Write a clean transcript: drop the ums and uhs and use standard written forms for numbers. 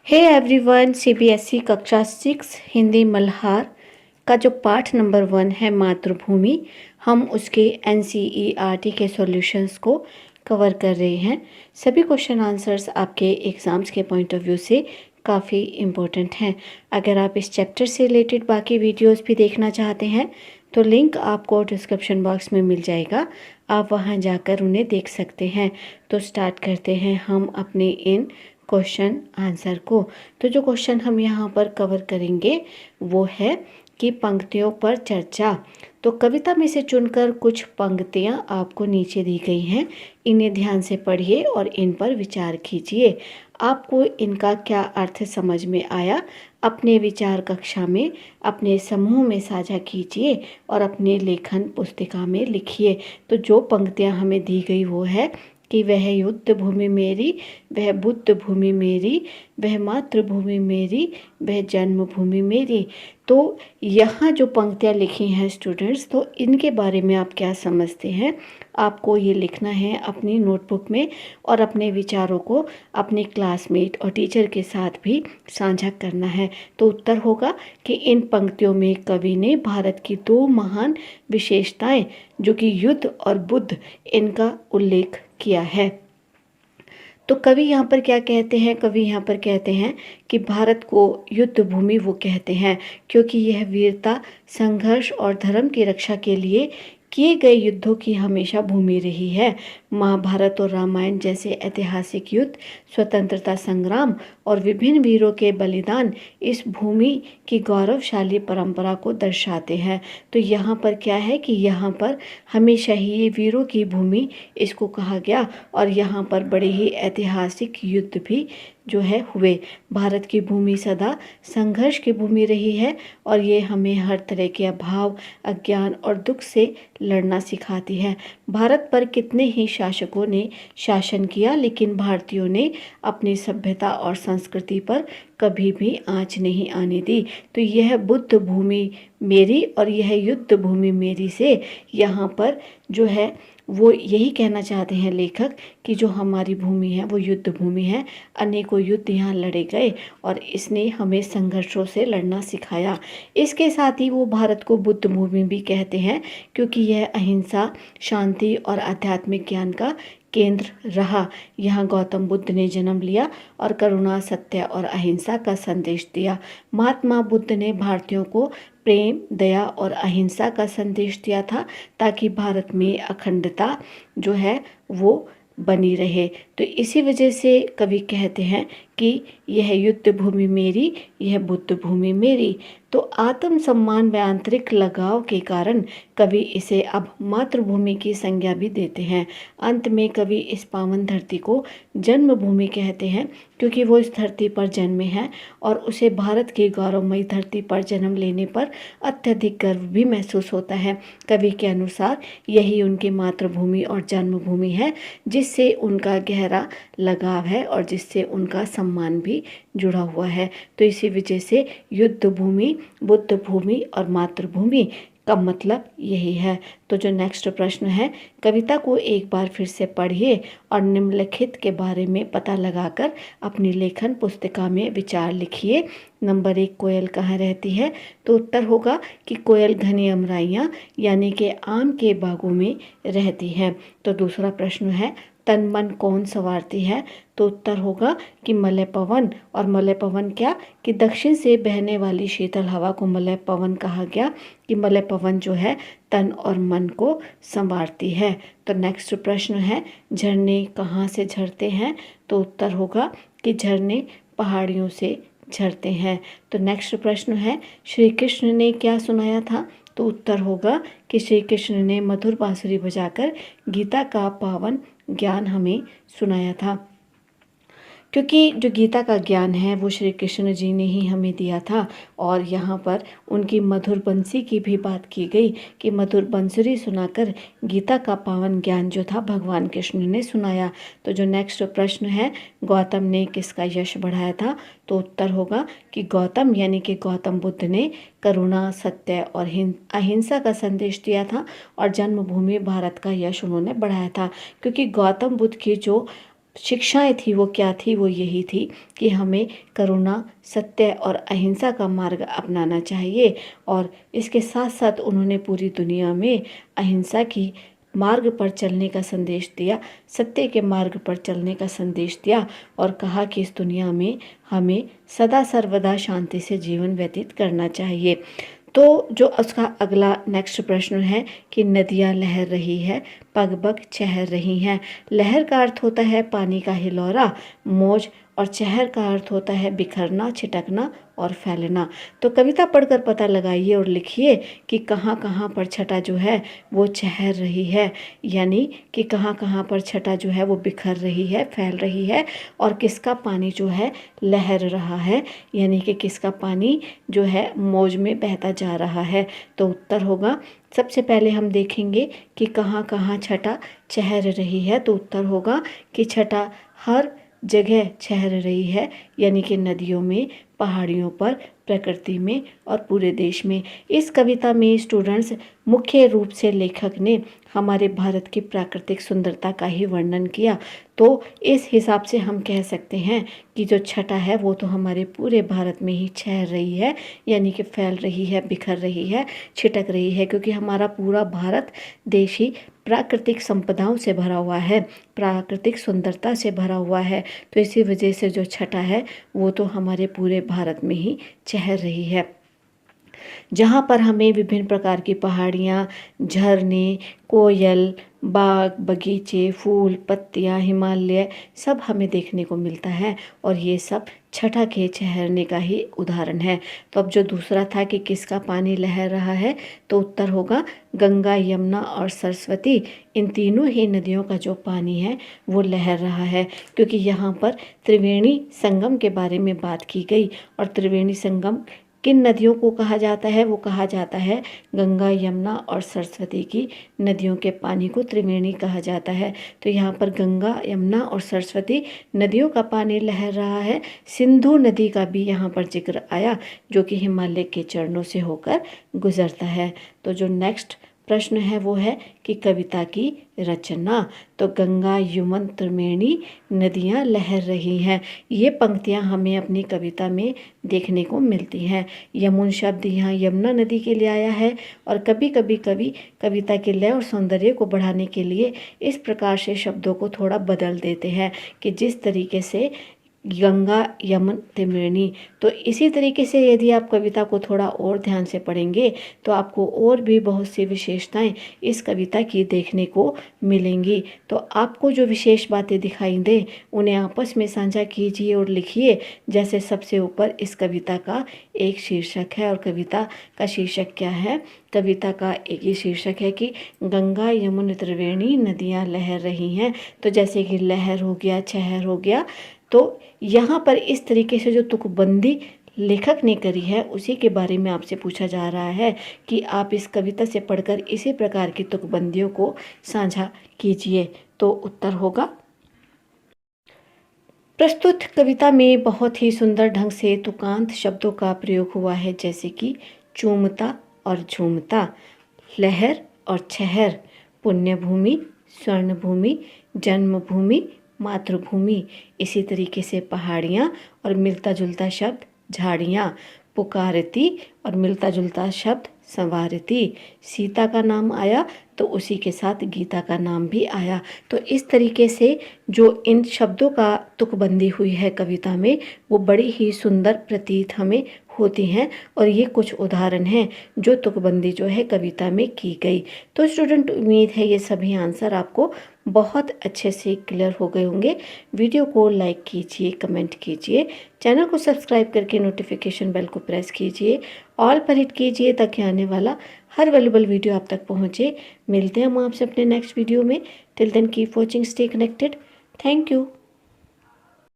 Hey everyone, CBSE कक्षा 6 हिंदी मल्हार का जो पाठ नंबर 1 है मातृभूमि, हम उसके एनसीईआरटी के सॉल्यूशंस को कवर कर रहे हैं। सभी क्वेश्चन आंसर्स आपके एग्ज़ाम्स के पॉइंट ऑफ व्यू से काफ़ी इम्पोर्टेंट हैं। अगर आप इस चैप्टर से रिलेटेड बाकी वीडियोस भी देखना चाहते हैं तो लिंक आपको डिस्क्रिप्शन बॉक्स में मिल जाएगा, आप वहां जाकर उन्हें देख सकते हैं। तो स्टार्ट करते हैं हम अपने इन क्वेश्चन आंसर को। तो जो क्वेश्चन हम यहाँ पर कवर करेंगे वो है कि पंक्तियों पर चर्चा। तो कविता में से चुनकर कुछ पंक्तियाँ आपको नीचे दी गई हैं, इन्हें ध्यान से पढ़िए और इन पर विचार कीजिए। आपको इनका क्या अर्थ समझ में आया, अपने विचार कक्षा में अपने समूह में साझा कीजिए और अपने लेखन पुस्तिका में लिखिए। तो जो पंक्तियाँ हमें दी गई वो है कि वह युद्ध भूमि मेरी, वह बुद्ध भूमि मेरी, वह मातृभूमि मेरी, वह जन्मभूमि मेरी। तो यहाँ जो पंक्तियाँ लिखी हैं स्टूडेंट्स, तो इनके बारे में आप क्या समझते हैं, आपको ये लिखना है अपनी नोटबुक में और अपने विचारों को अपने क्लासमेट और टीचर के साथ भी साझा करना है। तो उत्तर होगा कि इन पंक्तियों में कवि ने भारत की दो महान विशेषताएं जो कि युद्ध और बुद्ध, इनका उल्लेख किया है। तो कवि यहाँ पर क्या कहते हैं, कवि यहाँ पर कहते हैं कि भारत को युद्ध भूमि वो कहते हैं क्योंकि यह वीरता, संघर्ष और धर्म की रक्षा के लिए किए गए युद्धों की हमेशा भूमि रही है। महाभारत और रामायण जैसे ऐतिहासिक युद्ध, स्वतंत्रता संग्राम और विभिन्न वीरों के बलिदान इस भूमि की गौरवशाली परंपरा को दर्शाते हैं। तो यहाँ पर क्या है कि यहाँ पर हमेशा ही ये वीरों की भूमि इसको कहा गया और यहाँ पर बड़े ही ऐतिहासिक युद्ध भी जो है हुए। भारत की भूमि सदा संघर्ष की भूमि रही है और ये हमें हर तरह के अभाव, अज्ञान और दुख से लड़ना सिखाती है। भारत पर कितने ही शासकों ने शासन किया, लेकिन भारतीयों ने अपनी सभ्यता और संस्कृति पर कभी भी आंच नहीं आने दी। तो यह बुद्ध भूमि मेरी और यह युद्ध भूमि मेरी से यहाँ पर जो है वो यही कहना चाहते हैं लेखक कि जो हमारी भूमि है वो युद्ध भूमि है। अनेकों युद्ध यहाँ लड़े गए और इसने हमें संघर्षों से लड़ना सिखाया। इसके साथ ही वो भारत को बुद्ध भूमि भी कहते हैं क्योंकि यह अहिंसा, शांति और आध्यात्मिक ज्ञान का केंद्र रहा। यहाँ गौतम बुद्ध ने जन्म लिया और करुणा, सत्य और अहिंसा का संदेश दिया। महात्मा बुद्ध ने भारतीयों को प्रेम, दया और अहिंसा का संदेश दिया था ताकि भारत में अखंडता जो है वो बनी रहे। तो इसी वजह से कवि कहते हैं कि यह युद्ध भूमि मेरी, यह बुद्ध भूमि मेरी। तो आत्म सम्मान व आंतरिक लगाव के कारण कवि इसे अब मातृभूमि की संज्ञा भी देते हैं। अंत में कवि इस पावन धरती को जन्मभूमि कहते हैं क्योंकि वो इस धरती पर जन्मे हैं और उसे भारत की गौरवमयी धरती पर जन्म लेने पर अत्यधिक गर्व भी महसूस होता है। कवि के अनुसार यही उनकी मातृभूमि और जन्मभूमि है जिससे उनका गहरा लगाव है और जिससे उनका सम्मान भी जुड़ा हुआ है। तो इसी वजह से युद्ध भूमि, बुद्ध भूमि और मातृभूमि का मतलब यही है। तो जो नेक्स्ट प्रश्न है, कविता को एक बार फिर से पढ़िए और निम्नलिखित के बारे में पता लगाकर अपनी लेखन पुस्तिका में विचार लिखिए। नंबर 1, कोयल कहाँ रहती है? तो उत्तर होगा कि कोयल घनी अमराइयाँ यानी कि आम के बागों में रहती है। तो दूसरा प्रश्न है, तन मन कौन संवारती है? तो उत्तर होगा कि मलय पवन। और मलय पवन क्या कि दक्षिण से बहने वाली शीतल हवा को मलय पवन कहा गया कि मलय पवन जो है तन और मन को संवारती है। तो नेक्स्ट प्रश्न है, झरने कहाँ से झरते हैं? तो उत्तर होगा कि झरने पहाड़ियों से झरते हैं। तो नेक्स्ट प्रश्न है, श्री कृष्ण ने क्या सुनाया था? तो उत्तर होगा कि श्री कृष्ण ने मधुर बांसुरी बजाकर गीता का पावन ज्ञान हमें सुनाया था। क्योंकि जो गीता का ज्ञान है वो श्री कृष्ण जी ने ही हमें दिया था और यहाँ पर उनकी मधुर बंसी की भी बात की गई कि मधुर बंसुरी सुनाकर गीता का पावन ज्ञान जो था भगवान कृष्ण ने सुनाया। तो जो नेक्स्ट प्रश्न है, गौतम ने किसका यश बढ़ाया था? तो उत्तर होगा कि गौतम यानी कि गौतम बुद्ध ने करुणा, सत्य और अहिंसा का संदेश दिया था और जन्मभूमि भारत का यश उन्होंने बढ़ाया था। क्योंकि गौतम बुद्ध की जो शिक्षाएं थी वो क्या थी, वो यही थी कि हमें करुणा, सत्य और अहिंसा का मार्ग अपनाना चाहिए। और इसके साथ साथ उन्होंने पूरी दुनिया में अहिंसा की मार्ग पर चलने का संदेश दिया, सत्य के मार्ग पर चलने का संदेश दिया और कहा कि इस दुनिया में हमें सदा सर्वदा शांति से जीवन व्यतीत करना चाहिए। तो जो उसका अगला नेक्स्ट प्रश्न है कि नदियाँ लहर रही है, पग पग चहर रही हैं। लहर का अर्थ होता है पानी का हिलौरा, मौज, और चहर का अर्थ होता है बिखरना, छिटकना और फैलना। तो कविता पढ़कर पता लगाइए और लिखिए कि कहाँ कहाँ पर छटा जो है वो चहर रही है, यानी कि कहाँ कहाँ पर छटा जो है वो बिखर रही है, फैल रही है, और किसका पानी जो है लहर रहा है, यानी कि किसका पानी जो है मौज में बहता जा रहा है। तो उत्तर होगा, सबसे पहले हम देखेंगे कि कहाँ कहाँ छटा चहर रही है। तो उत्तर होगा कि छटा हर जगह छहर रही है, यानी कि नदियों में, पहाड़ियों पर, प्रकृति में और पूरे देश में। इस कविता में स्टूडेंट्स मुख्य रूप से लेखक ने हमारे भारत की प्राकृतिक सुंदरता का ही वर्णन किया। तो इस हिसाब से हम कह सकते हैं कि जो छटा है वो तो हमारे पूरे भारत में ही छह रही है, यानी कि फैल रही है, बिखर रही है, छिटक रही है, क्योंकि हमारा पूरा भारत देश ही प्राकृतिक संपदाओं से भरा हुआ है, प्राकृतिक सुंदरता से भरा हुआ है। तो इसी वजह से जो छटा है वो तो हमारे पूरे भारत में ही चहर रही है, जहाँ पर हमें विभिन्न प्रकार की पहाड़ियाँ, झरने, कोयल, बाग, बगीचे, फूल, पत्तियाँ, हिमालय सब हमें देखने को मिलता है, और ये सब छटा के ठहरने का ही उदाहरण है। तो अब जो दूसरा था कि किसका पानी लहर रहा है, तो उत्तर होगा गंगा, यमुना और सरस्वती, इन तीनों ही नदियों का जो पानी है वो लहर रहा है, क्योंकि यहाँ पर त्रिवेणी संगम के बारे में बात की गई। और त्रिवेणी संगम किन नदियों को कहा जाता है, वो कहा जाता है गंगा, यमुना और सरस्वती की नदियों के पानी को त्रिवेणी कहा जाता है। तो यहाँ पर गंगा, यमुना और सरस्वती नदियों का पानी लहर रहा है। सिंधु नदी का भी यहाँ पर जिक्र आया, जो कि हिमालय के चरणों से होकर गुजरता है। तो जो नेक्स्ट प्रश्न है वो है कि कविता की रचना। तो गंगा, यमुना, त्रिवेणी नदियाँ लहर रही हैं, ये पंक्तियाँ हमें अपनी कविता में देखने को मिलती हैं। यमुना शब्द यहाँ यमुना नदी के लिए आया है, और कभी कभी कवि कविता के लय और सौंदर्य को बढ़ाने के लिए इस प्रकार से शब्दों को थोड़ा बदल देते हैं कि जिस तरीके से गंगा, यमुना, त्रिवेणी। तो इसी तरीके से यदि आप कविता को थोड़ा और ध्यान से पढ़ेंगे तो आपको और भी बहुत सी विशेषताएं इस कविता की देखने को मिलेंगी। तो आपको जो विशेष बातें दिखाई दें उन्हें आपस में साझा कीजिए और लिखिए। जैसे सबसे ऊपर इस कविता का एक शीर्षक है, और कविता का शीर्षक क्या है? कविता का एक ही शीर्षक है कि गंगा, यमुना, त्रिवेणी नदियाँ लहर रही हैं। तो जैसे कि लहर हो गया, छहर हो गया। तो यहाँ पर इस तरीके से जो तुकबंदी लेखक ने करी है उसी के बारे में आपसे पूछा जा रहा है कि आप इस कविता से पढ़कर इसी प्रकार की तुकबंदियों को साझा कीजिए। तो उत्तर होगा, प्रस्तुत कविता में बहुत ही सुंदर ढंग से तुकांत शब्दों का प्रयोग हुआ है, जैसे कि चूमता और झूमता, लहर और छहर, पुण्यभूमि, स्वर्णभूमि, जन्मभूमि, मातृभूमि। इसी तरीके से पहाड़ियाँ और मिलता जुलता शब्द झाड़ियाँ, पुकारती और मिलता जुलता शब्द संवारती। सीता का नाम आया तो उसी के साथ गीता का नाम भी आया। तो इस तरीके से जो इन शब्दों का तुकबंदी हुई है कविता में वो बड़ी ही सुंदर प्रतीत हमें होती हैं, और ये कुछ उदाहरण हैं जो तुकबंदी जो है कविता में की गई। तो स्टूडेंट, उम्मीद है ये सभी आंसर आपको बहुत अच्छे से क्लियर हो गए होंगे। वीडियो को लाइक कीजिए, कमेंट कीजिए, चैनल को सब्सक्राइब करके नोटिफिकेशन बेल को प्रेस कीजिए, ऑल पर हिट कीजिए ताकि आने वाला हर वैल्यूबल वीडियो आप तक पहुँचे। मिलते हैं हम आपसे अपने नेक्स्ट वीडियो में। Till then keep watching, stay connected. Thank you.